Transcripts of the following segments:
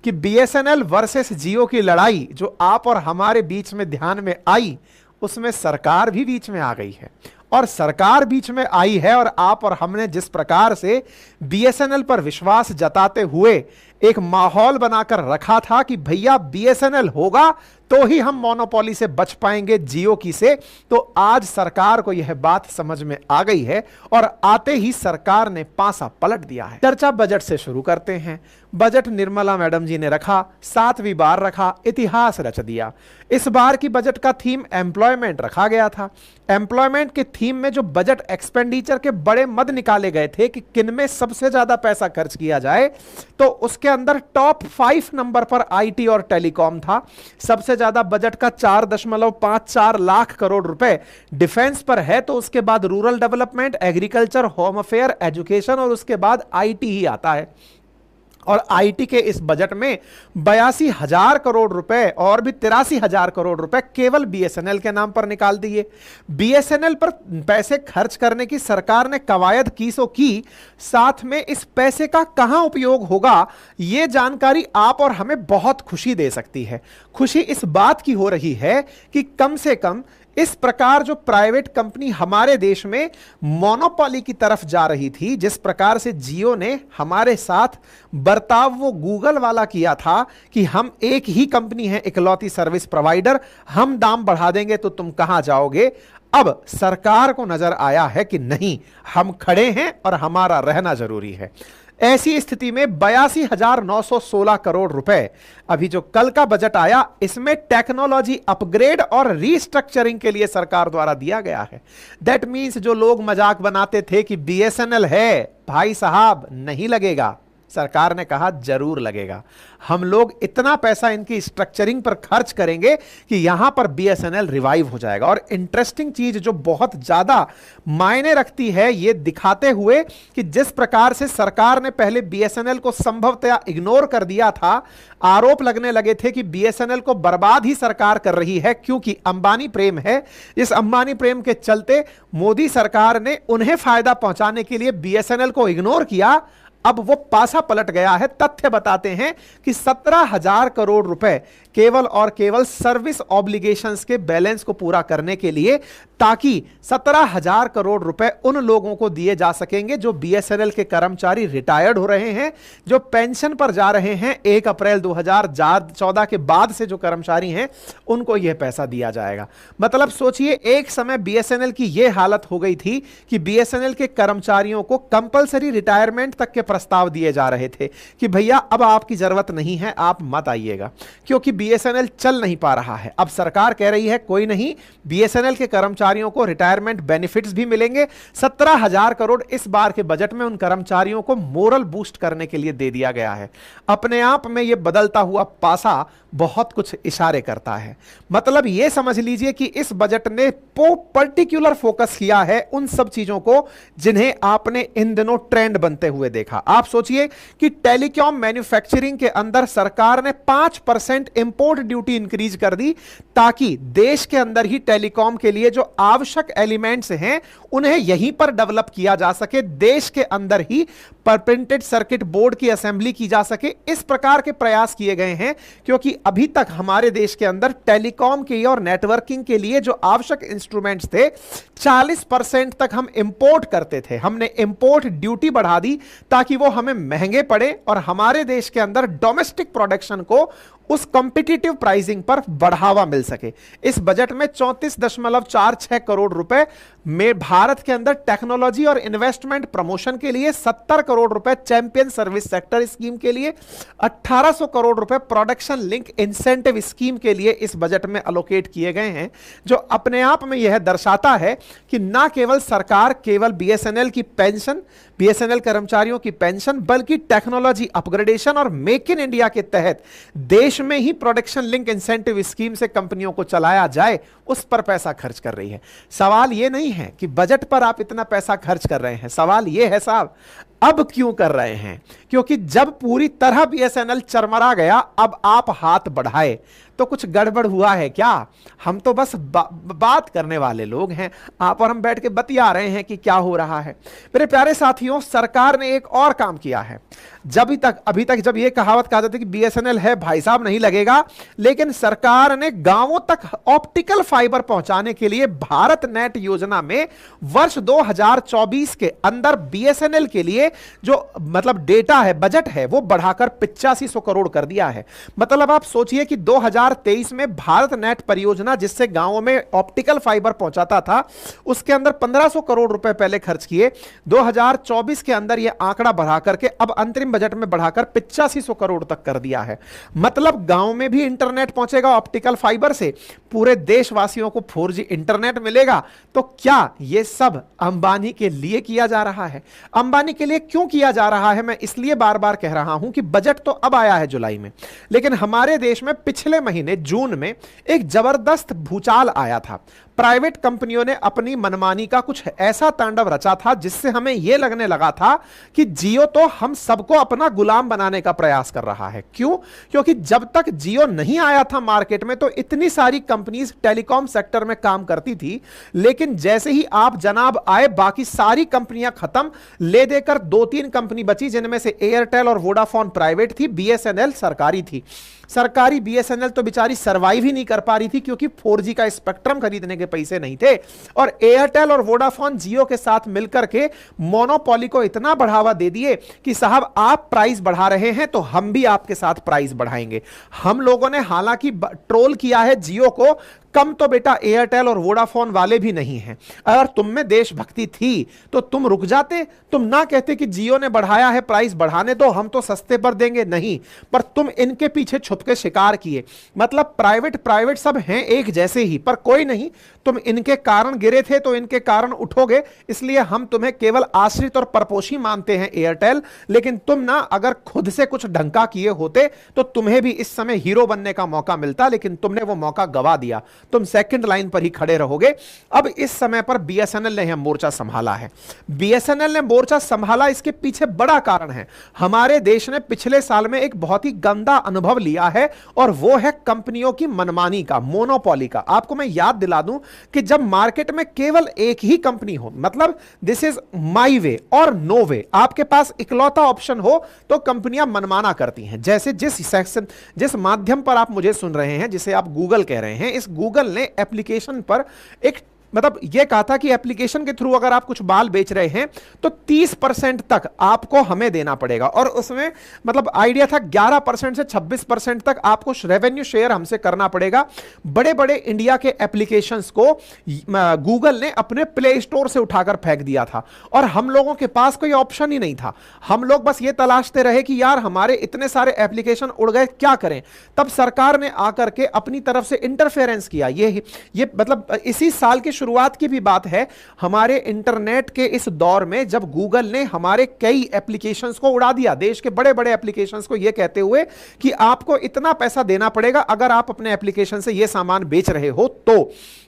कि BSNL versus जियो की लड़ाई जो आप और हमारे बीच में ध्यान में आई, उसमें सरकार भी बीच में आ गई है। और सरकार बीच में आई है और आप और हमने जिस प्रकार से बीएसएनएल पर विश्वास जताते हुए एक माहौल बनाकर रखा था कि भैया बीएसएनएल होगा तो ही हम मोनोपोली से बच पाएंगे जियो की से, तो आज सरकार को यह बात समझ में आ गई है और आते ही सरकार ने पासा पलट दिया है। चर्चा बजट से शुरू करते हैं। बजट निर्मला मैडम जी ने रखा, 7वीं बार रखा, इतिहास रच दिया। इस बार की बजट का थीम एम्प्लॉयमेंट रखा गया था। एम्प्लॉयमेंट के थीम में जो बजट एक्सपेंडिचर के बड़े मद निकाले गए थे कि किन में सबसे ज्यादा पैसा खर्च किया जाए, तो उसके अंदर टॉप 5 नंबर पर आईटी और टेलीकॉम था। सबसे ज्यादा बजट का 4.54 लाख करोड़ रुपए डिफेंस पर है, तो उसके बाद rural development, agriculture, home affair, education और उसके बाद आईटी ही आता है। और आईटी के इस बजट में 82,000 करोड़ रुपए और भी 83,000 करोड़ रुपए केवल बीएसएनएल के नाम पर निकाल दिए। बीएसएनएल पर पैसे खर्च करने की सरकार ने कवायद की सो की, साथ में इस पैसे का कहां उपयोग होगा यह जानकारी आप और हमें बहुत खुशी दे सकती है। खुशी इस बात की हो रही है कि कम से कम इस प्रकार जो प्राइवेट कंपनी हमारे देश में मोनोपोली की तरफ जा रही थी, जिस प्रकार से जियो ने हमारे साथ बर्ताव वो गूगल वाला किया था कि हम एक ही कंपनी है, इकलौती सर्विस प्रोवाइडर, हम दाम बढ़ा देंगे तो तुम कहां जाओगे। अब सरकार को नजर आया है कि नहीं, हम खड़े हैं और हमारा रहना जरूरी है। ऐसी स्थिति में 82,916 करोड़ रुपए अभी जो कल का बजट आया, इसमें टेक्नोलॉजी अपग्रेड और रीस्ट्रक्चरिंग के लिए सरकार द्वारा दिया गया है। दैट मींस जो लोग मजाक बनाते थे कि बीएसएनएल है, भाई साहब नहीं लगेगा, सरकार ने कहा जरूर लगेगा। हम लोग इतना पैसा इनकी स्ट्रक्चरिंग पर खर्च करेंगे कि यहां पर बीएसएनएल रिवाइव हो जाएगा। और इंटरेस्टिंग चीज जो बहुत ज्यादा मायने रखती है, यह दिखाते हुए कि जिस प्रकार से सरकार ने पहले बीएसएनएल को संभवतः इग्नोर कर दिया था, आरोप लगने लगे थे कि बीएसएनएल को बर्बाद ही सरकार कर रही है क्योंकि अंबानी प्रेम है। इस अंबानी प्रेम के चलते मोदी सरकार ने उन्हें फायदा पहुंचाने के लिए बीएसएनएल को इग्नोर किया। अब वो पासा पलट गया है। तथ्य बताते हैं कि 17,000 करोड़ रुपए केवल और केवल सर्विस ऑब्लिगेशंस के बैलेंस को पूरा करने के लिए, ताकि 17,000 करोड़ रुपए उन लोगों को दिए जा सकेंगे जो बीएसएनएल के कर्मचारी रिटायर्ड हो रहे हैं, जो पेंशन पर जा रहे हैं। 1 अप्रैल 2014 के बाद से जो कर्मचारी हैं उनको यह पैसा दिया जाएगा। मतलब सोचिए, एक समय बीएसएनएल की यह हालत हो गई थी कि बीएसएनएल के कर्मचारियों को कंपलसरी रिटायरमेंट तक के प्रस्ताव दिए जा रहे थे कि भैया अब आपकी जरूरत नहीं है, आप मत आइएगा, क्योंकि बीएसएनएल चल नहीं पा रहा है। अब सरकार कह रही है कोई नहीं, बीएसएनएल के कर्मचारियों को रिटायरमेंट बेनिफिट्स भी मिलेंगे। 17,000 करोड़ इस बार के बजट में उन कर्मचारियों को मोरल बूस्ट करने के लिए दे दिया गया है। अपने आप में यह बदलता हुआ पासा बहुत कुछ इशारे करता है। मतलब यह समझ लीजिए कि इस बजट ने पर्टिकुलर फोकस किया है उन सब चीजों को जिन्हें आपने इन दिनों ट्रेंड बनते हुए देखा। आप सोचिए कि टेलीकॉम मैन्युफैक्चरिंग के अंदर सरकार ने 5% इंपोर्ट ड्यूटी इंक्रीज कर दी, ताकि देश के अंदर ही टेलीकॉम के लिए जो आवश्यक एलिमेंट्स हैं उन्हें यहीं पर डेवलप किया जा सके, देश के अंदर ही पर प्रिंटेड सर्किट बोर्ड की असेंबली की जा सके। इस प्रकार के प्रयास किए गए हैं, क्योंकि अभी तक हमारे देश के अंदर टेलीकॉम के और नेटवर्किंग के लिए जो आवश्यक इंस्ट्रूमेंट्स थे 40% तक हम इंपोर्ट करते थे। हमने इंपोर्ट ड्यूटी बढ़ा दी ताकि वो हमें महंगे पड़े और हमारे देश के अंदर डोमेस्टिक प्रोडक्शन को उस कॉम्पिटिटिव प्राइसिंग पर बढ़ावा मिल सके। इस बजट में 34.46 करोड़ रुपए में भारत के अंदर टेक्नोलॉजी और इन्वेस्टमेंट प्रमोशन के लिए, 70 करोड़ रुपए चैंपियन सर्विस सेक्टर स्कीम के लिए, 1800 करोड़ रुपए प्रोडक्शन लिंक इंसेंटिव स्कीम के लिए इस बजट में अलोकेट किए गए हैं, जो अपने आप में यह दर्शाता है कि ना केवल सरकार केवल बीएसएनएल की पेंशन, बीएसएनएल कर्मचारियों की पेंशन, बल्कि टेक्नोलॉजी अपग्रेडेशन और मेक इन इंडिया के तहत देश में ही प्रोडक्शन लिंक इंसेंटिव स्कीम से कंपनियों को चलाया जाए, उस पर पैसा खर्च कर रही है। सवाल यह नहीं है कि बजट पर आप इतना पैसा खर्च कर रहे हैं, सवाल यह है साहब अब क्यों कर रहे हैं? क्योंकि जब पूरी तरह बीएसएनएल चरमरा गया, अब आप हाथ बढ़ाए तो कुछ गड़बड़ हुआ है क्या? हम तो बस बात करने वाले लोग हैं, आप और हम बैठ के बतिया रहे हैं कि क्या हो रहा है। मेरे प्यारे साथियों, सरकार ने एक और काम किया है। अभी तक जब ये कहावत कहा जाती है कि बीएसएनएल है भाई साहब नहीं लगेगा, लेकिन सरकार ने गांवों तक ऑप्टिकल फाइबर पहुंचाने के लिए भारत नेट योजना में वर्ष 2024 के अंदर बीएसएनएल के लिए जो मतलब डेटा है, बजट है, वो बढ़ाकर 8500 करोड़ कर दिया है। मतलब आप सोचिए कि 2023 में भारत नेट परियोजना जिससे गांवों में ऑप्टिकल फाइबर पहुंचाता था, उसके अंदर 1500 करोड़ रुपए पहले खर्च किए। 2024 के अंदर यह आंकड़ा बढ़ा करके अब अंतरिम बजट में बढ़ाकर 8500 करोड़ तक कर दिया है। मतलब गांव में भी इंटरनेट पहुंचेगा ऑप्टिकल फाइबर से, पूरे देशवासियों को 4G इंटरनेट मिलेगा। तो क्या यह सब अंबानी के लिए किया जा रहा है? अंबानी के लिए क्यों किया जा रहा है? मैं इसलिए बार बार कह रहा हूं कि बजट तो अब आया है जुलाई में, लेकिन हमारे देश में पिछले महीने जून में एक जबरदस्त भूचाल आया था। प्राइवेट कंपनियों ने अपनी मनमानी का कुछ ऐसा तांडव रचा था जिससे हमें यह लगने लगा था कि जियो तो हम सबको अपना गुलाम बनाने का प्रयास कर रहा है। क्यों? क्योंकि जब तक जियो नहीं आया था मार्केट में तो इतनी सारी कंपनीज टेलीकॉम सेक्टर में काम करती थी, लेकिन जैसे ही आप जनाब आए बाकी सारी कंपनियां खत्म, ले देकर 2-3 कंपनी बची, जिनमें से एयरटेल और वोडाफोन प्राइवेट थी, बीएसएनएल सरकारी थी। सरकारी बीएसएनएल तो बेचारी सरवाइव ही नहीं कर पा रही थी क्योंकि 4G का स्पेक्ट्रम खरीदने के पैसे नहीं थे, और एयरटेल और वोडाफोन जियो के साथ मिलकर के मोनोपोली को इतना बढ़ावा दे दिए कि साहब आप प्राइस बढ़ा रहे हैं तो हम भी आपके साथ प्राइस बढ़ाएंगे। हम लोगों ने हालांकि ट्रोल किया है जियो को, कम तो बेटा एयरटेल और वोडाफोन वाले भी नहीं हैं। अगर तुम में देशभक्ति थी तो तुम रुक जाते, तुम ना कहते कि जियो ने बढ़ाया है प्राइस, बढ़ाने दो, हम तो सस्ते पर देंगे, नहीं, पर तुम इनके पीछे छुप के शिकार किए। मतलब प्राइवेट सब हैं एक जैसे ही, पर कोई नहीं, तुम इनके कारण गिरे थे तो इनके कारण उठोगे, इसलिए हम तुम्हें केवल आश्रित और परपोषी मानते हैं एयरटेल। लेकिन तुम ना अगर खुद से कुछ ढंका किए होते तो तुम्हें भी इस समय हीरो बनने का मौका मिलता, लेकिन तुमने वो मौका गवा दिया, तुम सेकंड लाइन पर ही खड़े रहोगे। अब इस समय पर बीएसएनएल ने यह मोर्चा संभाला है। बीएसएनएल ने मोर्चा संभाला, इसके पीछे बड़ा कारण है। हमारे देश ने पिछले साल में एक बहुत ही गंदा अनुभव लिया है, और वो है कंपनियों की मनमानी का, मोनोपोली का। आपको मैं याद दिला दूं कि जब मार्केट में केवल एक ही कंपनी हो, मतलब दिस इज माई वे और नो वे, आपके पास इकलौता ऑप्शन हो, तो कंपनियां मनमाना करती हैं। जैसे जिस माध्यम पर आप मुझे सुन रहे हैं, जिसे आप गूगल कह रहे हैं, इस गूगल ने एप्लीकेशन पर एक मतलब यह कहा था कि एप्लीकेशन के थ्रू अगर आप कुछ बाल बेच रहे हैं तो 30% तक आपको हमें देना पड़ेगा, और उसमें मतलब आइडिया था 11% से 26% तक आपको रेवेन्यू शेयर हमसे करना पड़ेगा। बड़े बड़े इंडिया के एप्लीकेशंस को गूगल ने अपने प्ले स्टोर से उठाकर फेंक दिया था, और हम लोगों के पास कोई ऑप्शन ही नहीं था। हम लोग बस ये तलाशते रहे कि यार हमारे इतने सारे एप्लीकेशन उड़ गए, क्या करें। तब सरकार ने आकर के अपनी तरफ से इंटरफेरेंस किया। ये मतलब इसी साल के शुरुआत की भी बात है, हमारे इंटरनेट के इस दौर में जब गूगल ने हमारे कई एप्लीकेशंस को उड़ा दिया, देश के बड़े बड़े एप्लीकेशंस को, यह कहते हुए कि आपको इतना पैसा देना पड़ेगा अगर आप अपने एप्लीकेशन से यह सामान बेच रहे हो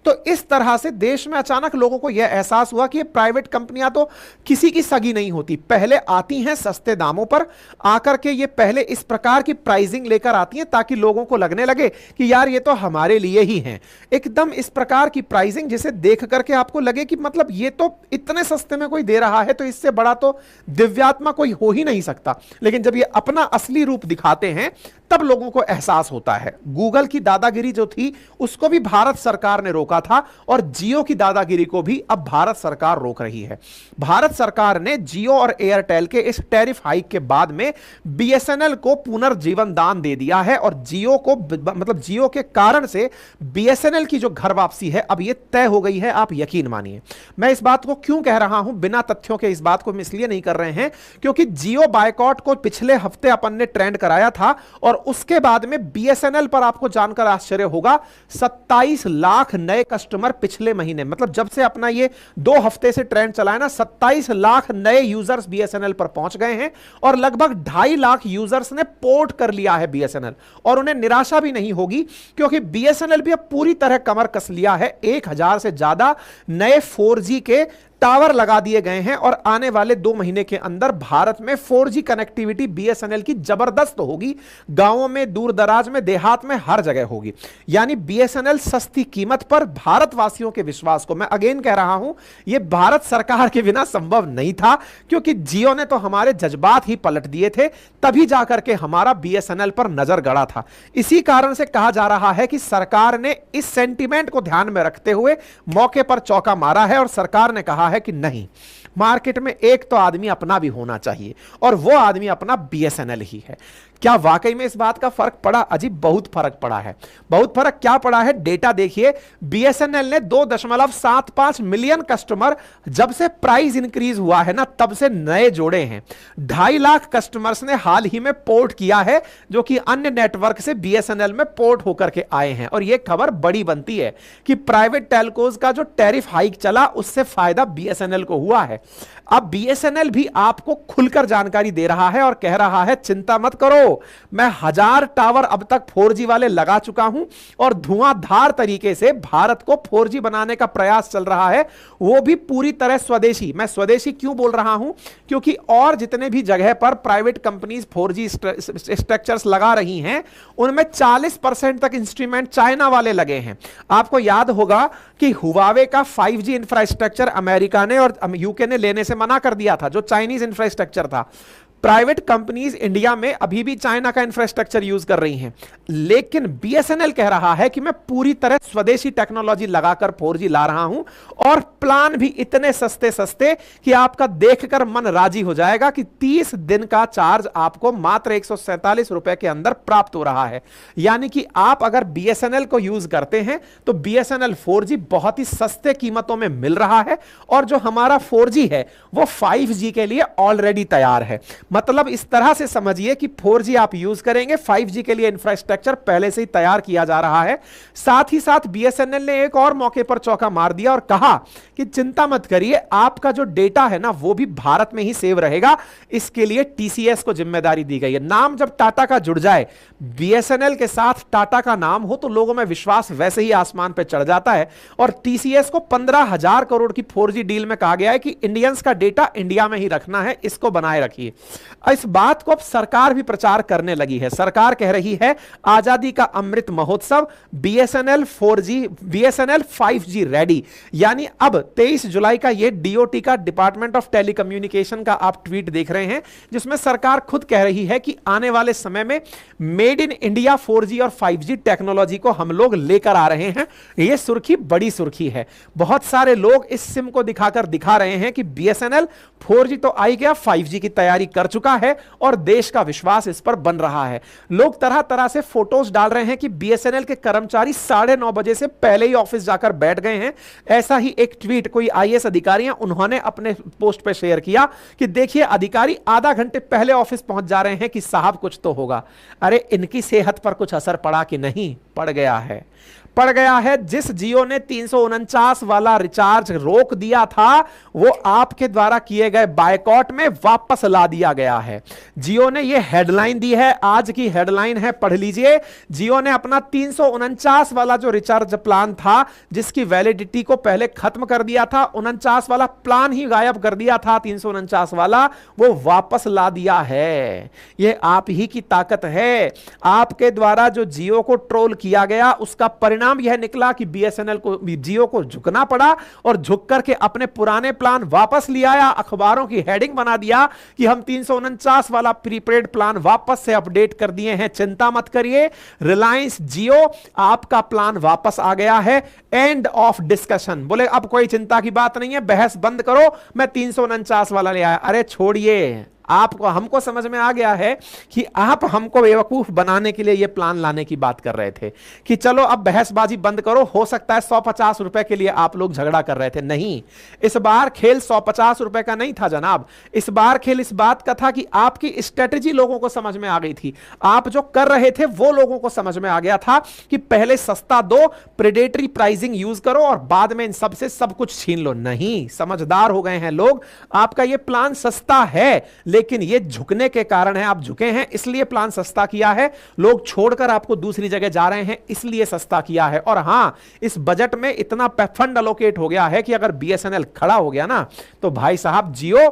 तो इस तरह से देश में अचानक लोगों को यह एहसास हुआ कि प्राइवेट कंपनियां तो किसी की सगी नहीं होती। पहले आती हैं सस्ते दामों पर, आकर के ये पहले इस प्रकार की प्राइसिंग लेकर आती हैं ताकि लोगों को लगने लगे कि यार ये तो हमारे लिए ही हैं। एकदम इस प्रकार की प्राइसिंग जिसे देख करके आपको लगे कि मतलब ये तो इतने सस्ते में कोई दे रहा है तो इससे बड़ा तो दिव्यात्मा कोई हो ही नहीं सकता। लेकिन जब ये अपना असली रूप दिखाते हैं तब लोगों को एहसास होता है। गूगल की दादागिरी जो थी उसको भी भारत सरकार ने रोका था, और जियो की दादागिरी को भी अब भारत सरकार रोक रही है। भारत सरकार ने जियो और एयरटेल के इस टैरिफ हाइक के बाद में बीएसएनएल को पुनर्जीवन दान दे दिया है, और जियो को मतलब जियो के कारण से बीएसएनएल की जो घर वापसी है अब यह तय हो गई है, आप यकीन मानिए। मैं इस बात को क्यों कह रहा हूं बिना तथ्यों के, इस बात को हम इसलिए नहीं कर रहे हैं क्योंकि जियो बायकॉट को पिछले हफ्ते अपन ने ट्रेंड कराया था, और उसके बाद में बीएसएनएल पर आपको जानकर आश्चर्य होगा 27 लाख नए कस्टमर पिछले महीने, मतलब जब से अपना ये 2 हफ्ते से ट्रेंड चला है ना, 27 लाख नए यूजर्स बीएसएनएल पर पहुंच गए हैं, और लगभग 2.5 लाख यूजर्स ने पोर्ट कर लिया है बीएसएनएल। और उन्हें निराशा भी नहीं होगी क्योंकि बीएसएनएल भी अब पूरी तरह कमर कस लिया है। 1000 से ज्यादा नए 4G के टावर लगा दिए गए हैं और आने वाले 2 महीने के अंदर भारत में 4G कनेक्टिविटी बीएसएनएल की जबरदस्त होगी। गांवों में, दूर दराज में, देहात में, हर जगह होगी। यानी बीएसएनएल सस्ती कीमत पर भारतवासियों के विश्वास को, मैं अगेन कह रहा हूं, यह भारत सरकार के बिना संभव नहीं था, क्योंकि जियो ने तो हमारे जज्बात ही पलट दिए थे, तभी जाकर के हमारा बीएसएनएल पर नजर गड़ा था। इसी कारण से कहा जा रहा है कि सरकार ने इस सेंटीमेंट को ध्यान में रखते हुए मौके पर चौका मारा है और सरकार ने कहा है कि नहीं, मार्केट में एक तो आदमी अपना भी होना चाहिए और वो आदमी अपना बीएसएनएल ही है। क्या वाकई में इस बात का फर्क पड़ा? अजी बहुत फर्क पड़ा है। बहुत फर्क क्या पड़ा है? डेटा देखिए, बीएसएनएल ने 2.75 मिलियन कस्टमर जब से प्राइस इंक्रीज हुआ है ना, तब से नए जोड़े हैं। 2.5 लाख कस्टमर्स ने हाल ही में पोर्ट किया है, जो कि अन्य नेटवर्क से बीएसएनएल में पोर्ट होकर के आए हैं। और यह खबर बड़ी बनती है कि प्राइवेट टेलकोज का जो टैरिफ हाइक चला, उससे फायदा बीएसएनएल को हुआ है। अब बीएसएनएल भी आपको खुलकर जानकारी दे रहा है और कह रहा है चिंता मत करो, मैं 1000 टावर अब तक 4G वाले लगा चुका हूं और धुआंधार तरीके से भारत को 4G बनाने का प्रयास चल रहा है, वो भी पूरी तरह स्वदेशी। मैं स्वदेशी क्यों बोल रहा हूं? क्योंकि और जितने भी जगह पर प्राइवेट कंपनीज 4G स्ट्रक्चर्स लगा रही हैं, उनमें 40% तक इंस्ट्रूमेंट चाइना वाले लगे हैं। आपको याद होगा कि हुवावे का 5G इंफ्रास्ट्रक्चर अमेरिका ने और यूके ने लेने से मना कर दिया था, जो चाइनीज इंफ्रास्ट्रक्चर था। प्राइवेट कंपनीज इंडिया में अभी भी चाइना का इंफ्रास्ट्रक्चर यूज कर रही हैं, लेकिन बीएसएनएल कह रहा है कि मैं पूरी तरह स्वदेशी टेक्नोलॉजी लगाकर 4G ला रहा हूं और प्लान भी इतने सस्ते सस्ते कि आपका देखकर मन राजी हो जाएगा कि 30 दिन का चार्ज आपको मात्र 147 रुपए के अंदर प्राप्त हो रहा है। यानी कि आप अगर बीएसएनएल को यूज करते हैं तो बीएसएनएल 4G बहुत ही सस्ते कीमतों में मिल रहा है और जो हमारा 4G है वो 5G के लिए ऑलरेडी तैयार है। मतलब इस तरह से समझिए कि 4G आप यूज करेंगे, 5G के लिए इंफ्रास्ट्रक्चर पहले से ही तैयार किया जा रहा है। साथ ही साथ बीएसएनएल ने एक और मौके पर चौका मार दिया और कहा कि चिंता मत करिए, आपका जो डेटा है ना वो भी भारत में ही सेव रहेगा। इसके लिए टीसीएस को जिम्मेदारी दी गई है। नाम जब टाटा का जुड़ जाए, बीएसएनएल के साथ टाटा का नाम हो, तो लोगों में विश्वास वैसे ही आसमान पर चढ़ जाता है। और टीसीएस को 15,000 करोड़ की 4G डील में कहा गया है कि इंडियंस का डेटा इंडिया में ही रखना है, इसको बनाए रखिए। इस बात को अब सरकार भी प्रचार करने लगी है। सरकार कह रही है आजादी का Amrit Mahotsav, BSNL 4G, BSNL 5G ready. यानी अब 23 जुलाई का ये डीओटी का, डिपार्टमेंट ऑफ टेलीकम्युनिकेशन का आप ट्वीट देख रहे हैं, जिसमें सरकार खुद कह रही है कि आने वाले समय में मेड इन इंडिया 4G और 5G टेक्नोलॉजी को हम लोग लेकर आ रहे हैं। यह सुर्खी बड़ी सुर्खी है। बहुत सारे लोग इस सिम को दिखाकर दिखा रहे हैं कि बीएसएनएल 4G तो आई गया, 5G की तैयारी कर चुका है और देश का विश्वास इस पर बन रहा है। लोग तरह तरह से फोटोज डाल रहे हैं कि बीएसएनएल के कर्मचारी 9:30 बजे से पहले ही ऑफिस जाकर बैठ गए हैं। ऐसा ही एक ट्वीट कोई आईएएस अधिकारी हैं, उन्होंने अपने पोस्ट पर शेयर किया कि देखिए अधिकारी आधा घंटे पहले ऑफिस पहुंच जा रहे हैं कि साहब कुछ तो होगा। अरे इनकी सेहत पर कुछ असर पड़ा कि नहीं? पड़ गया है, पड़ गया है। जिस जियो ने 349 वाला रिचार्ज रोक दिया था, वो आपके द्वारा किए गए बायकॉट में वापस ला दिया गया है। जियो ने ये हेडलाइन दी है, आज की हेडलाइन है, पढ़ लीजिए। जियो ने अपना 349 वाला जो रिचार्ज प्लान था, जिसकी वैलिडिटी को पहले खत्म कर दिया था, 49 वाला प्लान ही गायब कर दिया था, 349 वाला वो वापस ला दिया है। ये आप ही की ताकत है। आपके द्वारा जो जियो को ट्रोल किया गया, उसका परिणाम यह निकला कि बीएसएनएल को, जियो को झुकना पड़ा और झुक करके अपने पुराने प्लान वापस ले आया। अखबारों की हेडिंग बना दिया कि हम 349 वाला प्रीपेड प्लान वापस से अपडेट कर दिए हैं। चिंता मत करिए, रिलायंस जियो आपका प्लान वापस आ गया है। End of discussion. बोले अब कोई चिंता की बात नहीं है, बहस बंद करो, मैं 349 वाला ले आया। अरे छोड़िए, आपको, हमको समझ में आ गया है कि आप हमको बेवकूफ बनाने के लिए यह प्लान लाने की बात कर रहे थे कि चलो अब बहसबाजी बंद करो, हो सकता है 150 रुपए के लिए आप लोग झगड़ा कर रहे थे। नहीं, इस बार खेल 150 रुपए का नहीं था जनाब। इस बार खेल इस बात का था कि आपकी स्ट्रेटेजी लोगों को समझ में आ गई थी। आप जो कर रहे थे वो लोगों को समझ में आ गया था कि पहले सस्ता दो, प्रेडेटरी प्राइसिंग यूज करो और बाद में इन सबसे सब कुछ छीन लो। नहीं, समझदार हो गए हैं लोग। आपका यह प्लान सस्ता है लेकिन ये झुकने के कारण है, आप झुके हैं इसलिए प्लान सस्ता किया है, लोग छोड़कर आपको दूसरी जगह जा रहे हैं इसलिए सस्ता किया है। और हां, इस बजट में इतना फंड अलोकेट हो गया है कि अगर बीएसएनएल खड़ा हो गया ना तो भाई साहब जियो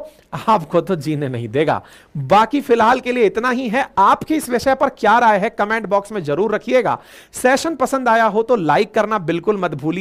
आपको तो जीने नहीं देगा। बाकी फिलहाल के लिए इतना ही है। आपकी इस विषय पर क्या राय है कमेंट बॉक्स में जरूर रखिएगा। सेशन पसंद आया हो तो लाइक करना बिल्कुल मत भूलिए।